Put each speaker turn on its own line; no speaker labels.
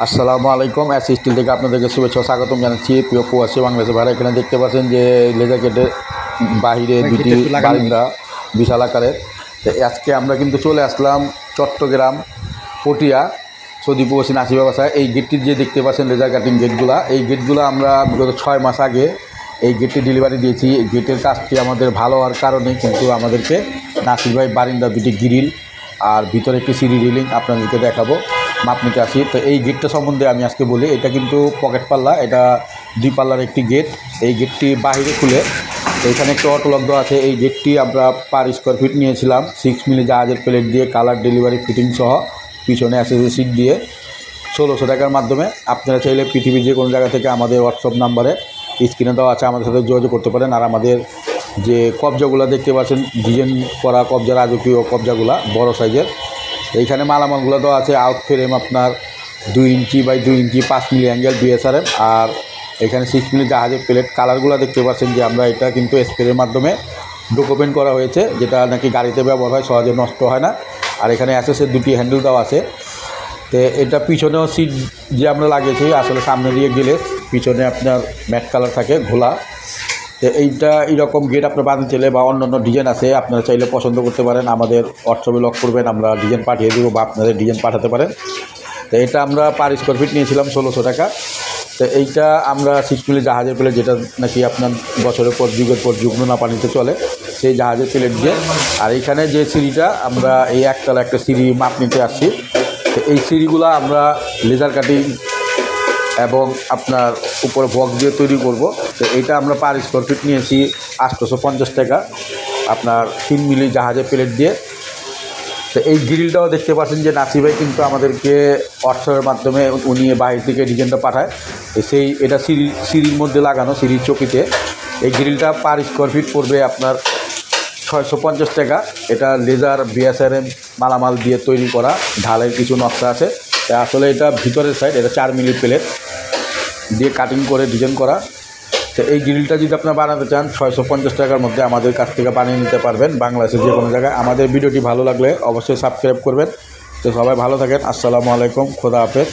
আসসালামু আলাইকুম। AC still থেকে আপনাদেরকে শুভেচ্ছা ও স্বাগতম জানাচ্ছি। প্রিয় প্রবাসী বাংলাদেশের ভাইরা, এখানে দেখতে পাচ্ছেন যে লেজার গেটের বাহিরে দুটি বারিন্দা বিশাল আকারের। তো আজকে আমরা কিন্তু চলে আসলাম চট্টগ্রাম পটিয়া সৌদি প্রবাসী নাসি ব্যবসায়। এই গেটটি যে দেখতে পাচ্ছেন লেজার কাটিং গেটগুলা, এই গেটগুলো আমরা বিগত 6 মাস আগে এই গেটটি ডেলিভারি দিয়েছি। এই গেটের কাজটি আমাদের ভালো হওয়ার কারণে কিন্তু আমাদেরকে নাসির ভাই বারিন্দা দুটি গ্রিল আর ভিতরে একটি সিঁড়ি রিলিং আপনাদেরকে দেখাবো, মাপ নিতে আসি। তো এই গেটটা সম্বন্ধে আমি আজকে বলি। এটা কিন্তু পকেট পাল্লা, এটা 2 পাল্লার একটি গেট। এই গেটটি বাহিরে খুলে এখানে একটু অটোলক দেওয়া আছে। এই গেটটি আমরা পার স্কোয়ার ফিট নিয়েছিলাম 6 মিলি জাহাজের প্লেট দিয়ে, কালার ডেলিভারি ফিটিং সহ, পিছনে অ্যাসেসরি সিট দিয়ে 1600 টাকার মাধ্যমে। আপনারা চাইলে পৃথিবীর যে কোনো জায়গা থেকে আমাদের হোয়াটসঅ্যাপ নাম্বারে স্ক্রিনে দেওয়া আছে, আমাদের সাথে যোগাযোগ করতে পারেন। আর আমাদের যে কবজাগুলো দেখতে পাচ্ছেন, ডিজাইন করা কবজা, রাজকীয় কবজাগুলা বড় সাইজের, এইখানে মালামালগুলো দেওয়া আছে। আউট ফ্রেম আপনার 2 inch by 2 inch 5 milli angle BSRM, আর এখানে 6 মিলি জাহাজের প্লেট। কালারগুলো দেখতে পাচ্ছেন যে আমরা এটা কিন্তু স্প্রের মাধ্যমে ডকুমেন্ট করা হয়েছে, যেটা নাকি গাড়িতে ব্যবহার হয়, সহজে নষ্ট হয় না। আর এখানে অ্যাসেসের 2টি হ্যান্ডেল দেওয়া আছে। তো এটা পিছনেও সিট যে আমরা লাগিয়েছি, আসলে সামনে দিয়ে গেলে পিছনে আপনার ম্যাট কালার থাকে ঘোলা। তো এইটা এইরকম গেট আপনার বাঁধতে চাইলে বা অন্য অন্য ডিজাইন আছে, আপনারা চাইলে পছন্দ করতে পারেন। আমাদের হোয়াটসঅ্যাপে লক করবেন, আমরা ডিজাইন পাঠিয়ে দেবো বা আপনাদের ডিজাইন পাঠাতে পারেন। তো এটা আমরা পার স্কোয়ার ফিট নিয়েছিলাম 1600 টাকা। তো এইটা আমরা 6 মিলি জাহাজের প্লেট, যেটা নাকি আপনার বছরের পর যুগের পর যুগ নোনা পানিতে চলে, সেই জাহাজের প্লেট দিয়ে। আর এইখানে যে সিঁড়িটা, আমরা এই একতলা একটা সিঁড়ি মাপ নিতে আসছি। তো এই সিঁড়িগুলো আমরা লেজার কাটিং এবং আপনার উপরে বক্স দিয়ে তৈরি করব। তো এইটা আমরা পার স্কোয়ার ফিট নিয়েছি 850 টাকা, আপনার 3 মিলি জাহাজের প্লেট দিয়ে। তো এই গ্রিলটাও দেখতে পাচ্ছেন যে নাসি ভাই কিন্তু আমাদেরকে হোয়াটসঅ্যাপের মাধ্যমে উনি বাইরে থেকে ডিজাইনটা পাঠায়। এটা সিঁড়ির মধ্যে লাগানো, সিঁড়ির চকিতে। এই গ্রিলটা পার স্কোয়ার ফিট পড়বে আপনার 650 টাকা। এটা লেজার বিএসআরএম মালামাল দিয়ে তৈরি করা, ঢালের কিছু নকশা আছে। আসলে এটা ভিতরের সাইড, এটা 4 মিলি প্লেট দিয়ে কাটিং করে ডিজাইন করা। তো এই গ্রিলটা যদি আপনারা বানাতে চান 650 টাকার মধ্যে আমাদের কাছ থেকে বানিয়ে নিতে পারবেন, বাংলাদেশের যে কোনো জায়গায়। আমাদের ভিডিওটি ভালো লাগলে অবশ্যই সাবস্ক্রাইব করবেন। তো সবাই ভালো থাকেন। আসসালামু আলাইকুম, খোদা হাফেজ।